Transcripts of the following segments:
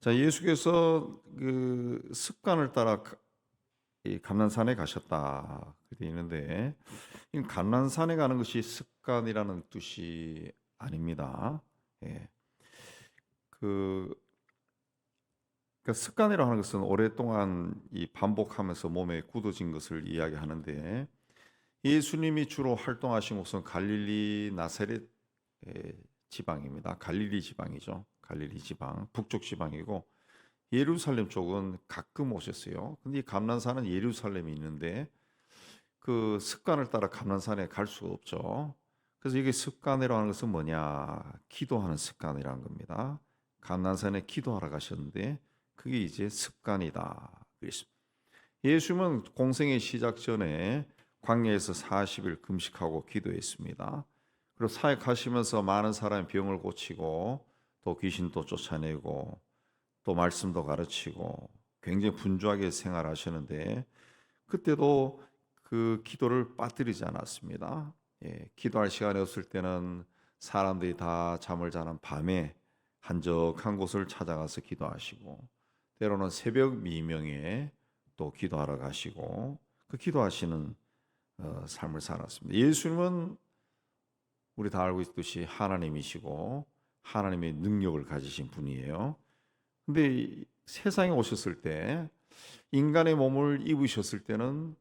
자, 예수께서 그 습관을 따라 이 감난산에 가셨다. 그렇게 있는데, 이 감난산에 가는 것이 습관이라는 뜻이 아닙니다. 예. 그, 그 습관이라고 하는 것은 오랫동안 이 반복하면서 몸에 굳어진 것을 이야기하는데, 예수님이 주로 활동하신 곳은 갈릴리 나사렛 지방입니다. 갈릴리 지방이죠. 갈릴리 지방, 북쪽 지방이고, 예루살렘 쪽은 가끔 오셨어요. 근데 이 감난산은 예루살렘이 있는데 그 습관을 따라 감난산에 갈 수가 없죠. 그래서 이게 습관이라고 하는 것은 뭐냐? 기도하는 습관이라는 겁니다. 감난산에 기도하러 가셨는데 그게 이제 습관이다. 그랬습니다. 예수님은 공생의 시작 전에 광야에서 40일 금식하고 기도했습니다. 그리고 사역하시면서 많은 사람의 병을 고치고 또 귀신도 쫓아내고 또 말씀도 가르치고 굉장히 분주하게 생활하시는데 그때도 그 기도를 빠뜨리지 않았습니다. 예, 기도할 시간이 없을 때는 사람들이 다 잠을 자는 밤에 한적한 곳을 찾아가서 기도하시고 때로는 새벽 미명에 또 기도하러 가시고 그 기도하시는 삶을 살았습니다. 예수님은 우리 다 알고 있듯이 하나님이시고 하나님의 능력을 가지신 분이에요. 근데 세상에 오셨을 때 인간의 몸을 입으셨을 때는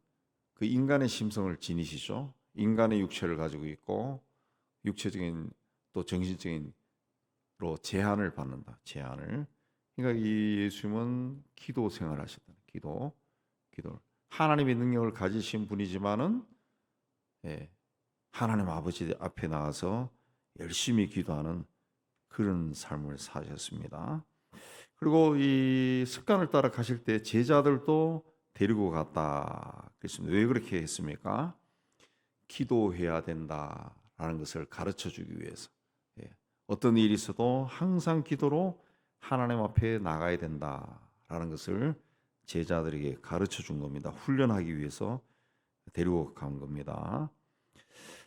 그 인간의 심성을 지니시죠. 인간의 육체를 가지고 있고 육체적인 또 정신적인 로 제한을 받는다. 제한을. 그러니까 이 예수님은 기도 생활하셨다. 기도. 하나님의 능력을 가지신 분이지만은 예, 하나님 아버지 앞에 나가서 열심히 기도하는 그런 삶을 사셨습니다. 그리고 이 습관을 따라 가실 때 제자들도 데리고 갔다 그랬습니다. 왜 그렇게 했습니까? 기도해야 된다라는 것을 가르쳐 주기 위해서. 예. 어떤 일이 있어도 항상 기도로 하나님 앞에 나가야 된다라는 것을 제자들에게 가르쳐 준 겁니다. 훈련하기 위해서 데리고 간 겁니다.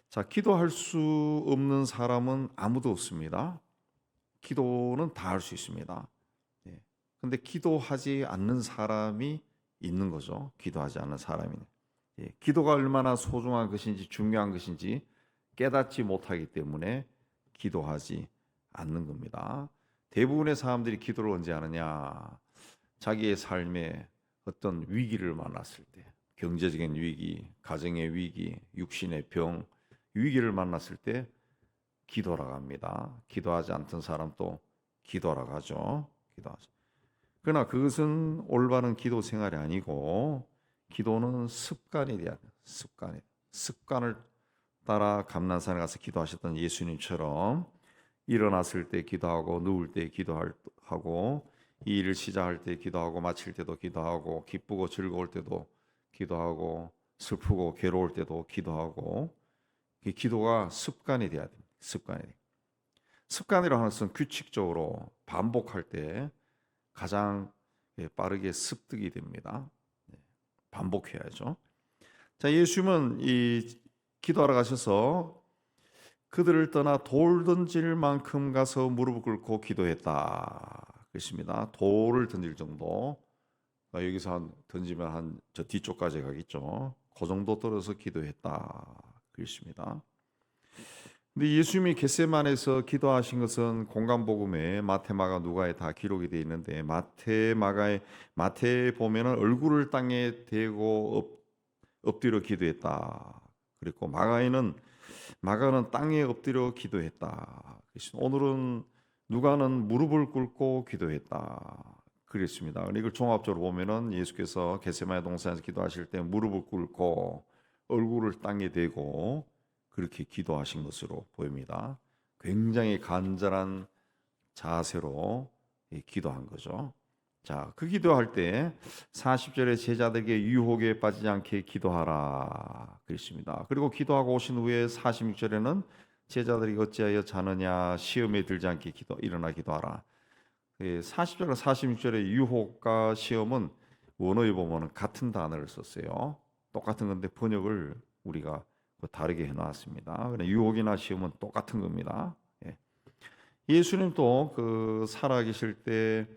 자, 기도할 수 없는 사람은 아무도 없습니다. 기도는 다 할 수 있습니다. 예. 근데 기도하지 않는 사람이 있는 거죠. 기도하지 않는 사람이. 예. 기도가 얼마나 소중한 것인지 중요한 것인지 깨닫지 못하기 때문에 기도하지 않는 겁니다. 대부분의 사람들이 기도를 언제 하느냐? 자기의 삶에 어떤 위기를 만났을 때, 경제적인 위기, 가정의 위기, 육신의 병, 위기를 만났을 때 기도하러 갑니다. 기도하지 않던 사람도 기도하러 가죠. 기도하죠. 그러나 그것은 올바른 기도 생활이 아니고 기도는 습관이 돼야 돼요. 습관을 따라 감난산에 가서 기도하셨던 예수님처럼 일어났을 때 기도하고 누울 때 기도하고 이 일을 시작할 때 기도하고 마칠 때도 기도하고 기쁘고 즐거울 때도 기도하고 슬프고 괴로울 때도 기도하고 이 기도가 습관이 돼야 됩니다. 습관이라고 하는 것은 규칙적으로 반복할 때 가장 빠르게 습득이 됩니다. 반복해야죠. 자, 예수님은 이 기도하러 가셔서 그들을 떠나 돌 던질 만큼 가서 무릎을 꿇고 기도했다. 그렇습니다. 돌을 던질 정도. 여기서 던지면 한 저 뒤쪽까지 가겠죠. 그 정도 떨어서 기도했다. 그렇습니다. 근데 예수님이 겟세마네에서 기도하신 것은 공간복음에 마태, 마가, 누가에 다 기록이 되어 있는데 마태에 보면은 얼굴을 땅에 대고 엎드려 기도했다. 그리고 마가는 땅에 엎드려 기도했다. 오늘은 누가는 무릎을 꿇고 기도했다. 그랬습니다. 이걸 종합적으로 보면은 예수께서 겟세마네 동산에서 기도하실 때 무릎을 꿇고 얼굴을 땅에 대고 그렇게 기도하신 것으로 보입니다. 굉장히 간절한 자세로 기도한 거죠. 자, 그 기도할 때 40절에 제자들에게 유혹에 빠지지 않게 기도하라 그랬습니다. 그리고 기도하고 오신 후에 46절에는 제자들이 어찌하여 자느냐 시험에 들지 않게 일어나 기도하라. 40절과 46절의 유혹과 시험은 원어에 보면 같은 단어를 썼어요. 똑같은 건데 번역을 우리가 다르게 해놨습니다. 유혹이나 시험은 똑같은 겁니다. 예. 예수님도 그 살아계실 때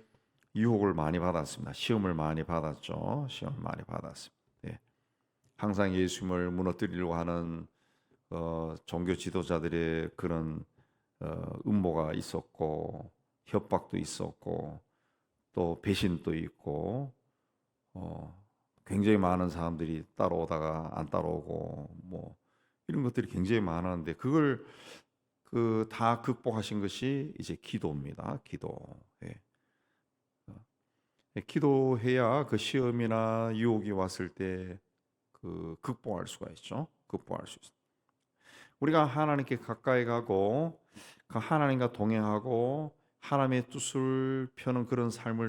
유혹을 많이 받았습니다. 시험을 많이 받았죠. 시험을 많이 받았습니다. 예. 항상 예수님을 무너뜨리려고 하는 종교 지도자들의 그런 음모가 있었고, 협박도 있었고, 또 배신도 있고, 굉장히 많은 사람들이 따라오다가 안 따라오고, 뭐 이런 것들이 굉장히 많았는데, 그걸 다 극복하신 것이 이제 기도입니다. 기도. 예. 기도해야 그 시험이나 유혹이 왔을 때 극복할 수가 있죠. 극복할 수 있어요. 우리가 하나님께 가까이 가고 그 하나님과 동행하고 하나님의 뜻을 펴는 그런 삶을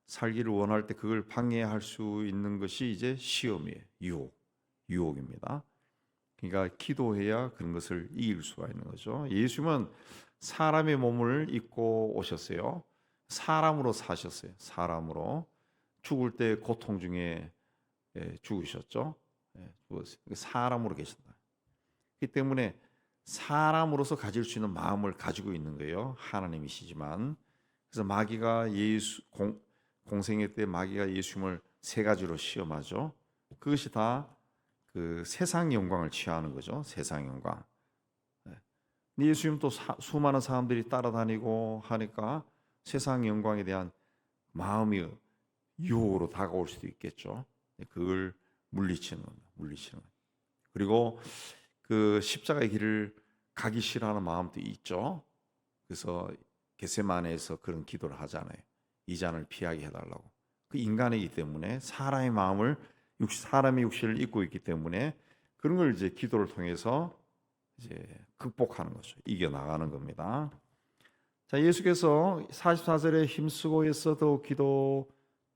살기를 원할 때 그걸 방해할 수 있는 것이 이제 시험이에요. 유혹입니다. 그러니까 기도해야 그런 것을 이길 수가 있는 거죠. 예수님은 사람의 몸을 입고 오셨어요. 사람으로 사셨어요. 사람으로 죽을 때 고통 중에 죽으셨죠. 죽었어요. 사람으로 계신다. 그렇기 때문에 사람으로서 가질 수 있는 마음을 가지고 있는 거예요. 하나님이시지만. 그래서 마귀가 공생애 때 마귀가 예수님을 세 가지로 시험하죠. 그것이 다 그 세상 영광을 취하는 거죠. 세상 영광. 예수님 또 수많은 사람들이 따라다니고 하니까 세상 영광에 대한 마음이 유혹으로 다가올 수도 있겠죠. 그걸 물리치는 겁니다. 그리고 그 십자가의 길을 가기 싫어하는 마음도 있죠. 그래서 겟세마네에서 그런 기도를 하잖아요. 이 잔을 피하게 해달라고. 그 인간이기 때문에 사람의 육신을 입고 있기 때문에 그런 걸 이제 기도를 통해서 이제 극복하는 거죠. 이겨 나가는 겁니다. 자, 예수께서 44절에 힘쓰고 있어도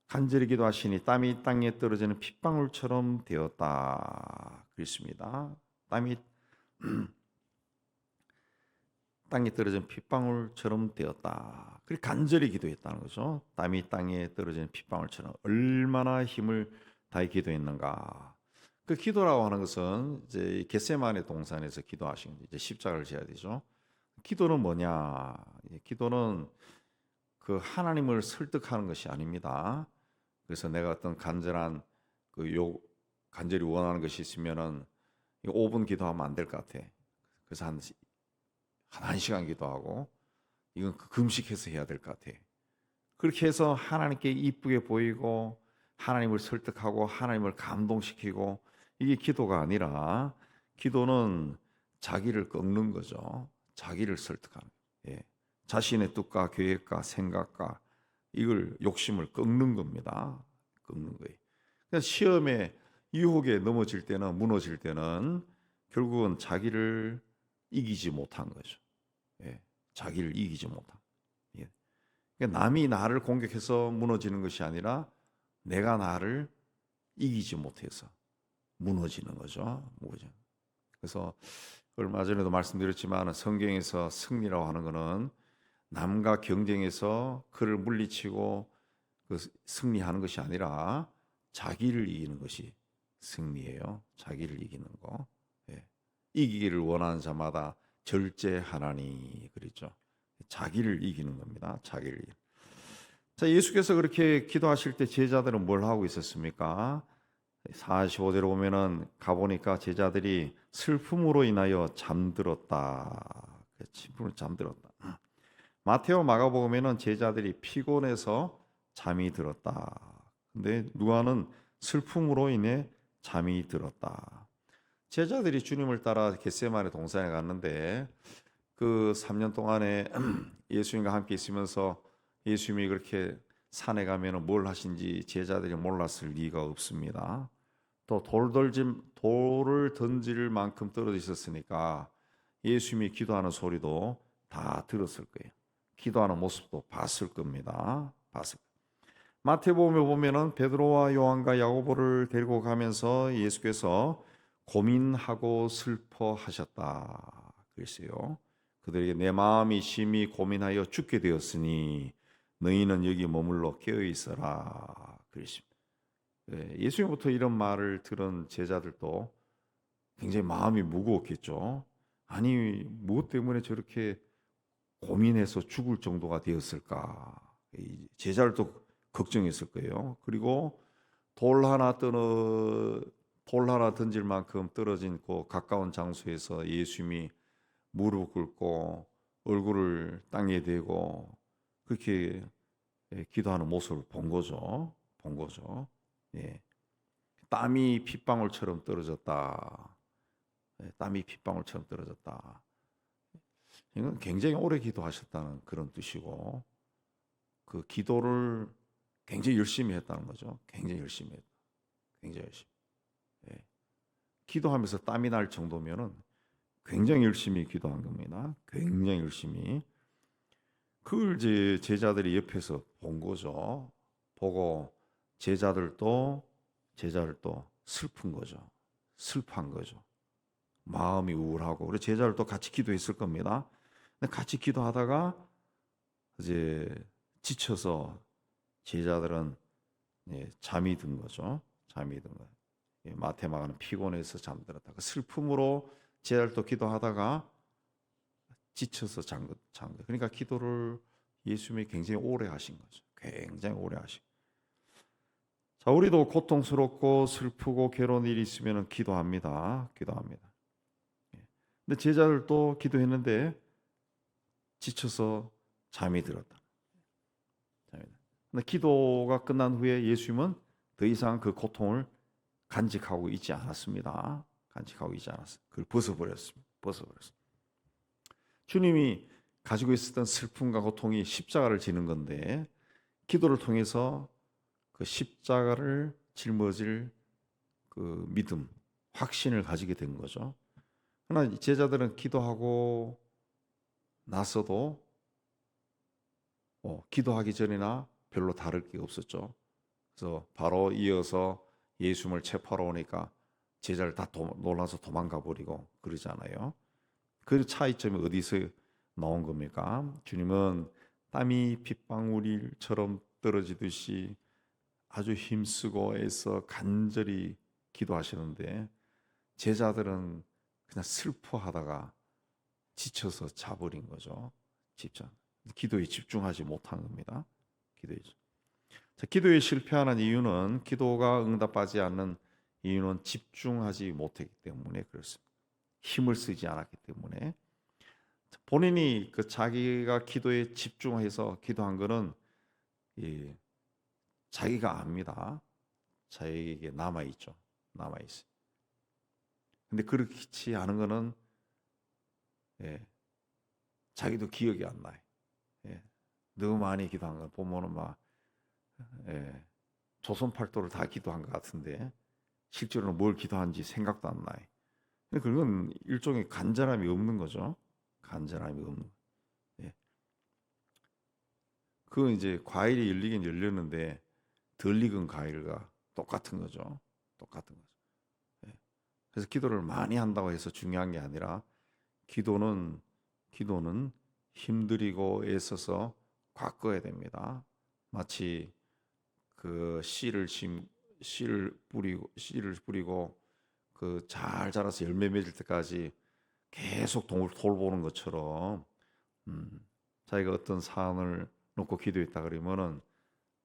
간절히 기도하시니 땀이 땅에 떨어지는 핏방울처럼 되었다. 그랬습니다. 땀이 땅에 떨어진 핏방울처럼 되었다. 그렇게 간절히 기도했다는 거죠. 땀이 땅에 떨어지는 핏방울처럼 얼마나 힘을 다해 기도했는가. 그 기도라고 하는 것은 이제 겟세마네 동산에서 기도하신 이제 십자가를 져야 되죠. 기도는 뭐냐? 기도는 그 하나님을 설득하는 것이 아닙니다. 그래서 내가 어떤 간절한 간절히 원하는 것이 있으면은 5분 기도하면 안 될 것 같아. 그래서 한 1시간 기도하고 이건 금식해서 해야 될 것 같아. 그렇게 해서 하나님께 이쁘게 보이고 하나님을 설득하고 하나님을 감동시키고 이게 기도가 아니라 기도는 자기를 꺾는 거죠. 자기를 설득하는 거예요. 예. 자신의 뜻과 계획과 생각과 이걸 욕심을 꺾는 겁니다. 꺾는 거예요. 그래서 시험에 유혹에 넘어질 때는 무너질 때는 결국은 자기를 이기지 못한 거죠. 예. 자기를 이기지 못한. 예. 그러니까 남이 나를 공격해서 무너지는 것이 아니라 내가 나를 이기지 못해서 무너지는 거죠. 그래서 얼마 전에도 말씀드렸지만 성경에서 승리라고 하는 것은 남과 경쟁해서 그를 물리치고 승리하는 것이 아니라 자기를 이기는 것이 승리예요. 자기를 이기는 거. 예. 이기기를 원하는 자마다 절제하나니 그랬죠. 자기를 이기는 겁니다. 자기를. 자, 예수께서 그렇게 기도하실 때 제자들은 뭘 하고 있었습니까? 45대로 보면은 가보니까 제자들이 슬픔으로 인하여 잠들었다. 슬픔으로 잠들었다. 마테오 마가복음에는 제자들이 피곤해서 잠이 들었다. 근데 누가는 슬픔으로 인해 잠이 들었다. 제자들이 주님을 따라 겟세마네 동산에 갔는데 그 3년 동안에 예수님과 함께 있으면서 예수님이 그렇게 산에 가면은 뭘 하신지 제자들이 몰랐을 리가 없습니다. 또 돌을 던질 만큼 떨어져 있었으니까 예수님이 기도하는 소리도 다 들었을 거예요. 기도하는 모습도 봤을 겁니다. 마태복음에 보면은 베드로와 요한과 야고보를 데리고 가면서 예수께서 고민하고 슬퍼하셨다 그랬어요. 그들에게 내 마음이 심히 고민하여 죽게 되었으니 너희는 여기 머물러 깨어 있어라 그랬습니다. 예수님부터 이런 말을 들은 제자들도 굉장히 마음이 무거웠겠죠. 아니 무엇 때문에 저렇게 고민해서 죽을 정도가 되었을까? 이 제자들도 걱정했을 거예요. 그리고 돌 하나 던질 만큼 떨어진 그 가까운 장소에서 예수님이 무릎 꿇고 얼굴을 땅에 대고 그렇게 기도하는 모습을 본 거죠. 본 거죠. 예. 땀이 핏방울처럼 떨어졌다. 땀이 핏방울처럼 떨어졌다. 이건 굉장히 오래 기도하셨다는 그런 뜻이고 그 기도를 굉장히 열심히 했다는 거죠. 굉장히 열심히 했다. 굉장히 열심히. 예. 기도하면서 땀이 날 정도면은 굉장히 열심히 기도한 겁니다. 굉장히 열심히. 그걸 이제 제자들이 옆에서 본 거죠. 보고 제자들도 슬픈 거죠. 슬퍼한 거죠. 마음이 우울하고 우리 제자들도 같이 기도했을 겁니다. 근데 같이 기도하다가 이제 지쳐서 제자들은 잠이 든 거죠. 잠이 든 거예요. 마태 마가는 피곤해서 잠들었다. 그 슬픔으로 제자들도 기도하다가 지쳐서 잔 거. 그러니까 기도를 예수님이 굉장히 오래 하신 거죠. 굉장히 오래 하신. 자, 우리도 고통스럽고 슬프고 괴로운 일이 있으면 기도합니다. 기도합니다. 근데 제자들도 기도했는데 지쳐서 잠이 들었다. 근데 기도가 끝난 후에 예수님은 더 이상 그 고통을 간직하고 있지 않았습니다. 간직하고 있지 않았어요. 그걸 벗어버렸습니다. 주님이 가지고 있었던 슬픔과 고통이 십자가를 지는 건데 기도를 통해서 그 십자가를 짊어질 그 믿음, 확신을 가지게 된 거죠. 그러나 제자들은 기도하고 나서도 기도하기 전이나 별로 다를 게 없었죠. 그래서 바로 이어서 예수님을 체포하러 오니까 제자들 다 놀라서 도망가 버리고 그러잖아요. 그 차이점이 어디서 나온 겁니까? 주님은 땀이 핏방울처럼 떨어지듯이 아주 힘쓰고 애써 간절히 기도하시는데 제자들은 그냥 슬퍼하다가 지쳐서 자버린 거죠. 기도에 집중하지 못한 겁니다. 기도에 실패하는 이유는 기도가 응답하지 않는 이유는 집중하지 못했기 때문에 그렇습니다. 힘을 쓰지 않았기 때문에 본인이 그 자기가 기도에 집중해서 기도한 거는 자기가 압니다. 자기에게 남아 있죠. 남아 있어요. 근데 그렇지 않은 거는 자기도 기억이 안 나요. 너무 많이 기도한 거 보면은 막 조선팔도를 다 기도한 것 같은데 실제로는 뭘 기도한지 생각도 안 나요. 그건 일종의 간절함이 없는 거죠. 간절함이 없는. 그건 이제 과일이 열리긴 열렸는데 덜 익은 과일과 똑같은 거죠. 똑같은 거죠. 그래서 기도를 많이 한다고 해서 중요한 게 아니라 기도는 힘들이고 애써서 가꿔야 됩니다. 마치 그 씨를 뿌리고 그 잘 자라서 열매 맺을 때까지 계속 돌보는 것처럼 자기가 어떤 사안을 놓고 기도했다 그러면은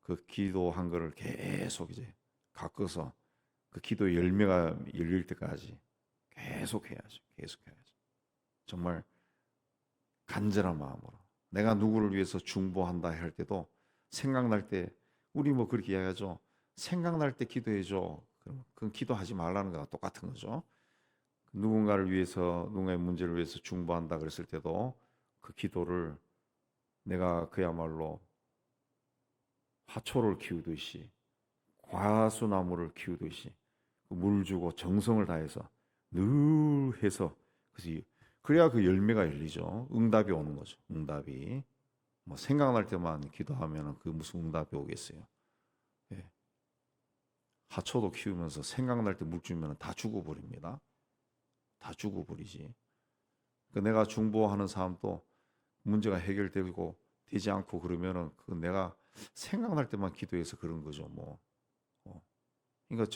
그 기도한 거를 계속 이제 가꿔서 그 기도의 열매가 열릴 때까지 계속 해야죠. 정말 간절한 마음으로 내가 누구를 위해서 중보한다 할 때도 생각날 때 우리 뭐 그렇게 이야기하죠. 생각날 때 기도해줘. 그건 기도하지 말라는 거랑 똑같은 거죠. 누군가를 위해서 누군가의 문제를 위해서 중보한다 그랬을 때도 그 기도를 내가 그야말로 화초를 키우듯이 과수나무를 키우듯이 물 주고 정성을 다해서 늘 해서 그래야 그 열매가 열리죠. 응답이 오는 거죠. 응답이 뭐 생각날 때만 기도하면 그 무슨 응답이 오겠어요. 화초도 키우면서 생각날 때 물 주면 다 죽어버립니다. 다 죽어버리지. 내가 중보하는 사람도 문제가 해결되고 되지 않고 그러면은 그 내가 생각날 때만 기도해서 그런 거죠. 뭐. 그러니까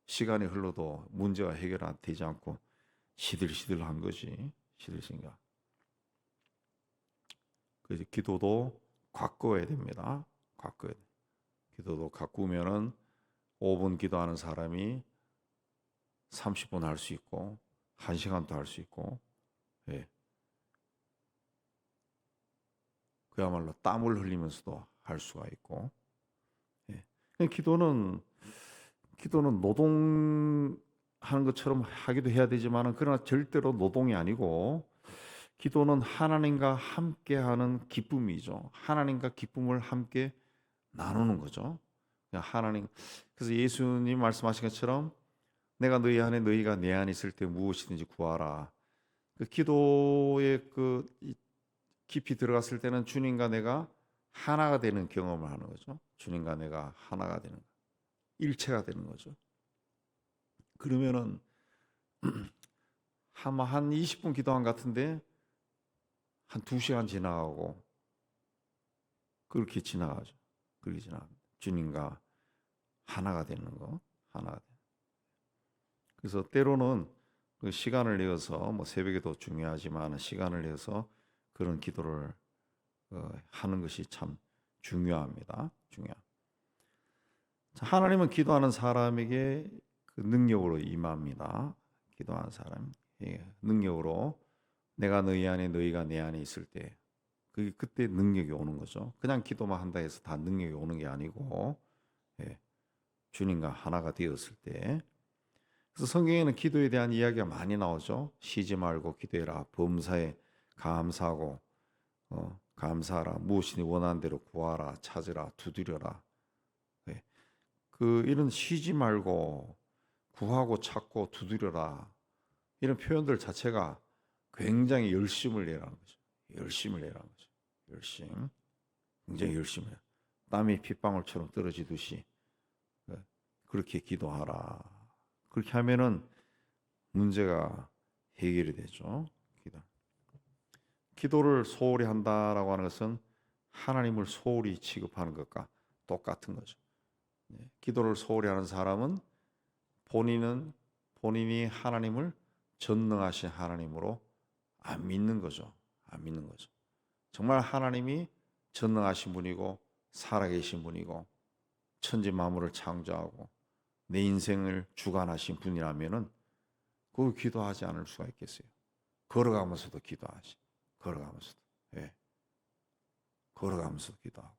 시간이 흘러도 문제가 해결 안 되지 않고 시들시들한 거지. 시들시들한. 그래서 기도도 가꿔야 됩니다. 가꿔야 돼. 기도도 가꾸면은 5분 기도하는 사람이 30분 할 수 있고 1시간도 할 수 있고, 예. 그야말로 땀을 흘리면서도 할 수가 있고, 예. 기도는 노동하는 것처럼 하기도 해야 되지만, 그러나 절대로 노동이 아니고, 기도는 하나님과 함께하는 기쁨이죠. 하나님과 기쁨을 함께 나누는 거죠. 그래서 예수님 말씀하신 것처럼 내가 너희 안에 너희가 내 안에 있을 때 무엇이든지 구하라. 그 기도에 깊이 들어갔을 때는 주님과 내가 하나가 되는 경험을 하는 거죠. 주님과 내가 하나가 되는, 일체가 되는 거죠. 그러면은 아마 한 20분 기도한 것 같은데 한 2시간 지나가고 그렇게 지나가죠. 그렇게 지나갑니다. 주님과 하나가 되는 거, 하나가 되는. 그래서 때로는 그 시간을 내어서, 뭐 새벽에도 중요하지만 시간을 내어서 그런 기도를 하는 것이 참 중요합니다. 자, 하나님은 기도하는 사람에게 그 능력으로 임합니다. 기도하는 사람, 능력으로, 내가 너희 안에 너희가 내 안에 있을 때, 그때 능력이 오는 거죠. 그냥 기도만 한다 해서 다 능력이 오는 게 아니고, 주님과 하나가 되었을 때. 그래서 성경에는 기도에 대한 이야기가 많이 나오죠. 쉬지 말고 기도해라. 범사에 감사하고 감사하라. 무엇이니 원하는 대로 구하라. 찾으라. 두드려라. 이런 쉬지 말고 구하고 찾고 두드려라. 이런 표현들 자체가 굉장히 열심을 내라는 거죠. 열심을 내라는 거죠. 열심. 굉장히 열심히 해요. 땀이 핏방울처럼 떨어지듯이 그렇게 기도하라. 그렇게 하면은 문제가 해결이 되죠. 기도를 소홀히 한다라고 하는 것은 하나님을 소홀히 취급하는 것과 똑같은 거죠. 기도를 소홀히 하는 사람은 본인이 하나님을 전능하신 하나님으로 안 믿는 거죠. 안 믿는 거죠. 정말 하나님이 전능하신 분이고 살아계신 분이고 천지 만물을 창조하고 내 인생을 주관하신 분이라면은 그 기도하지 않을 수가 있겠어요. 걸어가면서도 기도하지. 걸어가면서도. 걸어가면서도 기도하고.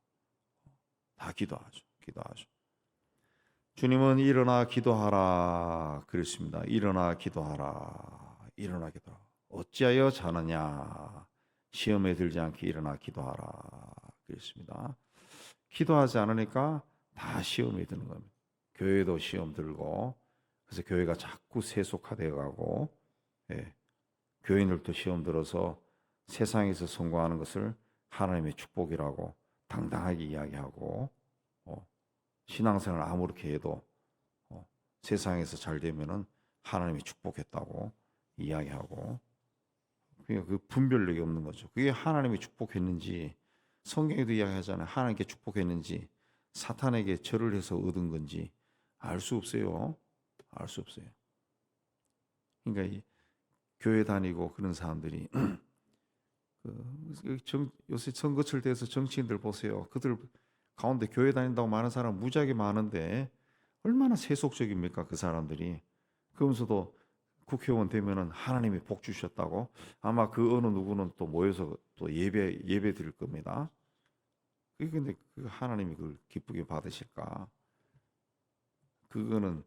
다 기도하죠. 주님은 일어나 기도하라 그랬습니다. 일어나 기도하라. 일어나 기도하라. 어찌하여 자느냐. 시험에 들지 않게 일어나 기도하라 그랬습니다. 기도하지 않으니까 다 시험에 드는 겁니다. 교회도 시험 들고, 그래서 교회가 자꾸 세속화되어 가고, 교인들도 시험 들어서 세상에서 성공하는 것을 하나님의 축복이라고 당당하게 이야기하고, 신앙생활을 아무렇게 해도 세상에서 잘 되면은 하나님이 축복했다고 이야기하고, 그 분별력이 없는 거죠. 그게 하나님이 축복했는지, 성경에도 이야기하잖아요. 하나님께 축복했는지 사탄에게 절을 해서 얻은 건지 알 수 없어요. 알 수 없어요. 그러니까 이 교회 다니고 그런 사람들이 요새 선거철 돼서 정치인들 보세요. 그들 가운데 교회 다닌다고 많은 사람 무지하게 많은데 얼마나 세속적입니까, 그 사람들이. 그러면서도 국회의원 되면은 하나님이 복 주셨다고 아마 그 어느 누구는 또 모여서 또 예배 드릴 겁니다. 근데 그 하나님이 그걸 기쁘게 받으실까? 그거는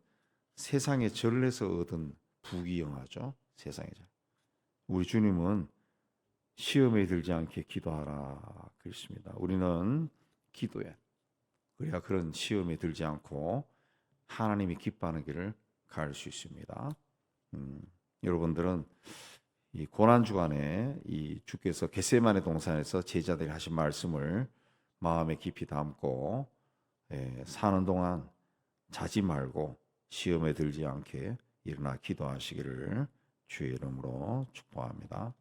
세상에 절을 해서 얻은 부귀영화죠. 세상에 절. 우리 주님은 시험에 들지 않게 기도하라 그랬습니다. 우리는 기도해. 그래야 그런 시험에 들지 않고 하나님이 기뻐하는 길을 갈 수 있습니다. 여러분들은 이 고난 주간에 이 주께서 겟세마네 동산에서 제자들이 하신 말씀을 마음에 깊이 담고 사는 동안 자지 말고 시험에 들지 않게 일어나 기도하시기를 주의 이름으로 축복합니다.